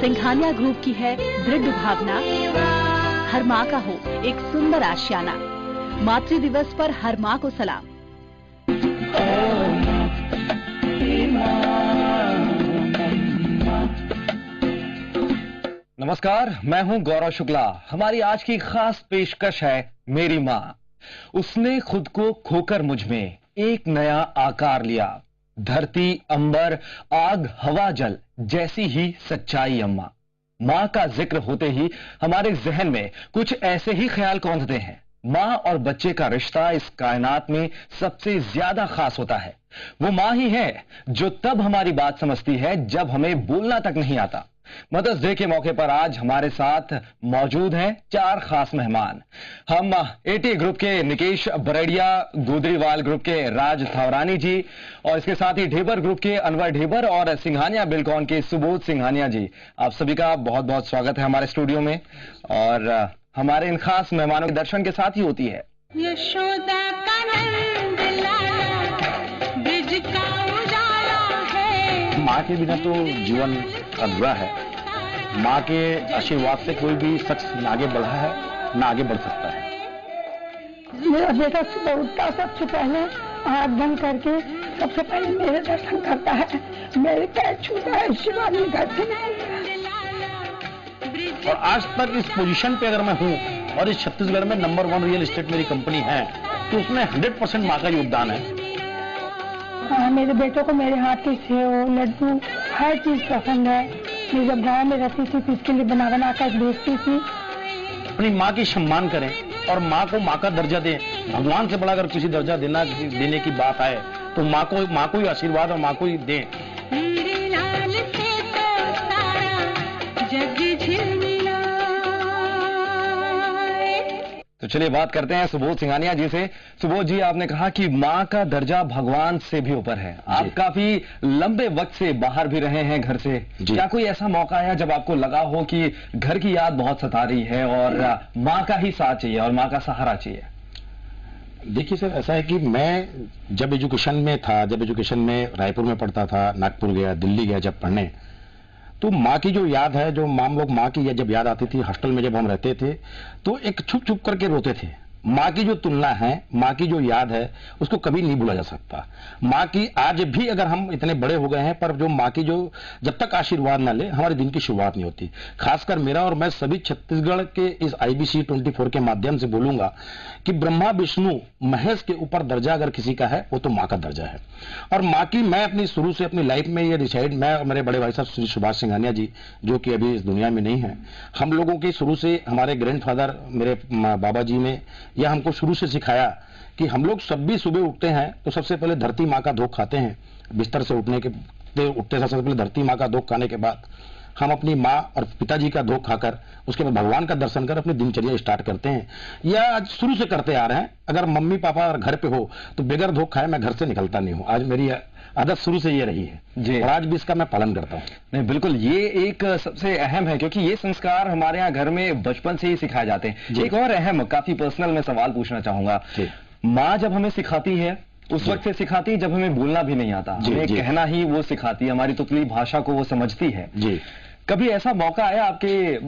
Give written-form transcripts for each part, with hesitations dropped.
Singhania group की है दृढ़ भावना, हर माँ का हो एक सुंदर आशियाना। मातृ दिवस पर हर माँ को सलाम। नमस्कार, मैं हूं गौरव शुक्ला। हमारी आज की खास पेशकश है मेरी माँ। उसने खुद को खोकर मुझ में एक नया आकार लिया। धरती, अंबर, आग, हवा, जल जैसी ही सच्चाई अम्मा। माँ का जिक्र होते ही हमारे जहन में कुछ ऐसे ही ख्याल कौंधते हैं। माँ और बच्चे का रिश्ता इस कायनात में सबसे ज्यादा खास होता है। वो माँ ही है जो तब हमारी बात समझती है जब हमें बोलना तक नहीं आता। मदर्स डे के मौके पर आज हमारे साथ मौजूद हैं 4 खास मेहमान। हम एटी ग्रुप के निकेश बरड़िया, गोदरीवाल ग्रुप के राज थावरानी जी और इसके साथ ही ढेबर ग्रुप के अनवर ढेबर और सिंघानिया बिल्कॉन के सुबोध सिंघानिया जी। आप सभी का बहुत बहुत स्वागत है हमारे स्टूडियो में। और हमारे इन खास मेहमानों के दर्शन के साथ ही होती है यशोदा का नंद लाला, ब्रिज का उजाला है। माँ के बिना तो जीवन अधूरा है। माँ के आशीर्वाद से कोई भी शख्स न आगे बढ़ा है न आगे बढ़ सकता है। मेरा बेटा सुबह उठता सबसे पहले हाथ बंद करके सबसे पहले मेरे दर्शन करता है, मेरे पैर छूता है, शिवानी घर से निकलता है। और आज तक इस पोजीशन पे अगर मैं हूँ और इस छत्तीसगढ़ में नंबर 1 रियल एस्टेट मेरी कंपनी है तो उसमें 100% माँ का योगदान है। हाँ, मेरे बेटों को मेरे हाथ के सेव, लड्डू, हर चीज पसंद है। मैं जब गाँव में रहती थी तो इसके लिए बना बना कर बेचती थी। अपनी माँ की सम्मान करें और माँ को माँ का दर्जा दें। भगवान से बड़ा अगर किसी दर्जा देने की बात आए तो माँ को ही आशीर्वाद और माँ को ही दें। तो चलिए बात करते हैं सुबोध सिंघानिया जी से। सुबोध जी, आपने कहा कि माँ का दर्जा भगवान से भी ऊपर है। आप काफी लंबे वक्त से बाहर भी रहे हैं घर से। क्या कोई ऐसा मौका आया जब आपको लगा हो कि घर की याद बहुत सता रही है और माँ का ही साथ चाहिए और माँ का सहारा चाहिए? देखिए सर, ऐसा है कि मैं जब एजुकेशन में रायपुर में पढ़ता था, नागपुर गया, दिल्ली गया जब पढ़ने, तो माँ की जो याद है, जो हम लोग माँ की जब याद आती थी, हॉस्टल में जब हम रहते थे तो एक छुप छुप करके रोते थे। माँ की जो तुलना है, माँ की जो याद है, उसको कभी नहीं भूला जा सकता। माँ की आज भी अगर हम इतने बड़े हो गए हैं पर जो माँ की जो जब तक आशीर्वाद ना ले हमारे दिन की शुरुआत नहीं होती। खासकर मेरा और मैं सभी छत्तीसगढ़ के इस IBC 24 के माध्यम से बोलूंगा कि ब्रह्मा विष्णु महेश के ऊपर दर्जा अगर किसी का है वो तो माँ का दर्जा है। और माँ की मैं अपनी शुरू से अपनी लाइफ में ये डिसाइड, मैं और मेरे बड़े भाई साहब श्री सुभाष सिंघानिया जी जो कि अभी इस दुनिया में नहीं है, हम लोगों की शुरू से हमारे ग्रैंडफादर मेरे बाबा जी ने यह हमको शुरू से सिखाया कि हम लोग सब भी सुबह उठते हैं तो सबसे पहले धरती माँ का धोख खाते हैं। बिस्तर से उठते सबसे पहले धरती माँ का धोख खाने के बाद हम अपनी माँ और पिताजी का धोख खाकर उसके बाद भगवान का दर्शन कर अपनी दिनचर्या स्टार्ट करते हैं। यह आज शुरू से करते आ रहे हैं। अगर मम्मी पापा घर पे हो तो बगैर धोख खाए मैं घर से निकलता नहीं हूँ। आज मेरी आदत शुरू से ये रही है जी, और आज भी इसका मैं पालन करता हूँ। नहीं, बिल्कुल, ये एक सबसे अहम है क्योंकि ये संस्कार हमारे यहाँ घर में बचपन से ही सिखाए जाते हैं। एक और अहम, काफी पर्सनल मैं सवाल पूछना चाहूंगा। माँ जब हमें सिखाती है उस वक्त से सिखाती है जब हमें बोलना भी नहीं आता, हमें कहना ही वो सिखाती है, हमारी तुतली भाषा को वो समझती है जी। कभी ऐसा मौका आया आपके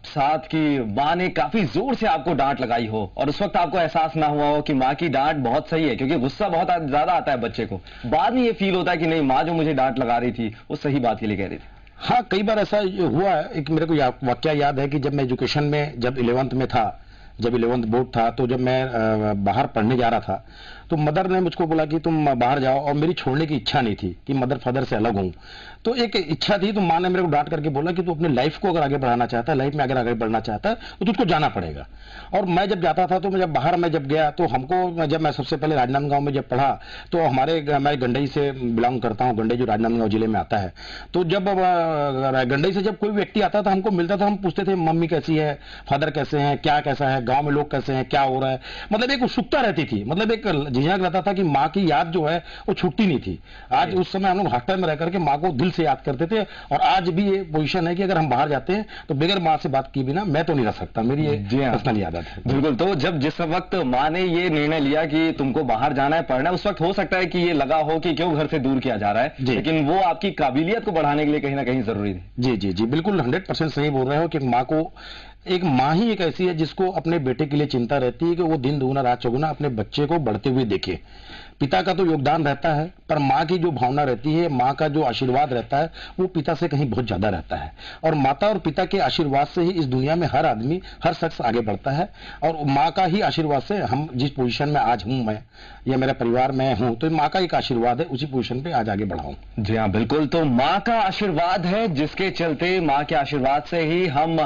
साथ कि माँ ने काफी जोर से आपको डांट लगाई हो और उस वक्त आपको एहसास ना हुआ हो कि माँ की डांट बहुत सही है? क्योंकि गुस्सा बहुत ज्यादा आता है बच्चे को, बाद में ये फील होता है कि नहीं, माँ जो मुझे डांट लगा रही थी वो सही बात के लिए कह रही थी। हाँ, कई बार ऐसा हुआ है। एक मेरे को वाकया याद है कि जब मैं एजुकेशन में जब 11th में था, जब 11th बोर्ड था, तो जब मैं बाहर पढ़ने जा रहा था तो मदर ने मुझको बोला कि तुम बाहर जाओ, और मेरी छोड़ने की इच्छा नहीं थी कि मदर फादर से अलग हूं, तो एक इच्छा थी। तो माँ ने मेरे को डांट करके बोला कि तू अपनी लाइफ को अगर आगे बढ़ाना चाहता है, लाइफ में अगर आगे बढ़ना चाहता है तो तुझको जाना पड़ेगा। और मैं जब जाता था तो मैं जब बाहर मैं जब गया तो हमको, जब मैं सबसे पहले राजनांदगांव में जब पढ़ा तो मैं गंडई से बिलोंग करता हूँ, गंडई जो राजनांदगांव जिले में आता है। तो जब गंडई से जब कोई व्यक्ति आता था हमको मिलता था, हम पूछते थे मम्मी कैसी है, फादर कैसे हैं, क्या कैसा है, गाँव में लोग कैसे हैं, क्या हो रहा है, मतलब एक उत्सुकता रहती थी। मतलब एक झिझक रहता था कि माँ की याद जो है वो छुट्टी नहीं थी। आज उस समय हम लोग हॉस्टल में रह करके माँ को दिल से याद करते थे, और आज भी ये पोजीशन है कि अगर हम बाहर जाते हैं तो बगैर माँ से बात किए बिना मैं तो नहीं रह सकता, मेरी ये जी हाँ। पर्सनल आदत है। बिल्कुल। तो जब जिस वक्त माँ ने ये निर्णय लिया कि तुमको बाहर जाना है, पढ़ना है, उस वक्त हो सकता है कि ये लगा हो कि क्यों घर से दूर किया जा रहा है, जी। लेकिन वो आपकी काबिलियत को बढ़ाने के लिए कहीं ना कहीं जरूरी थी। जी जी जी, बिल्कुल 100% सही बोल रहे हो कि एक माँ ही एक ऐसी है जिसको अपने बेटे के लिए चिंता रहती है कि वो दिन दुगना रात चौगुना अपने बच्चे को बढ़ते हुए देखे। पिता का तो योगदान रहता है, पर माँ की जो भावना रहती है, माँ का जो आशीर्वाद रहता है, वो पिता से कहीं बहुत ज्यादा रहता है। और माता और पिता के आशीर्वाद से ही इस दुनिया में हर आदमी, हर शख्स आगे बढ़ता है। और माँ का ही आशीर्वाद से हम जिस पोजीशन में आज हूँ, मैं या मेरा परिवार में हूँ, तो माँ का एक आशीर्वाद है, उसी पोजीशन पे आज आगे बढ़ा हूँ। जी हाँ, बिल्कुल। तो माँ का आशीर्वाद है, जिसके चलते माँ के आशीर्वाद से ही हम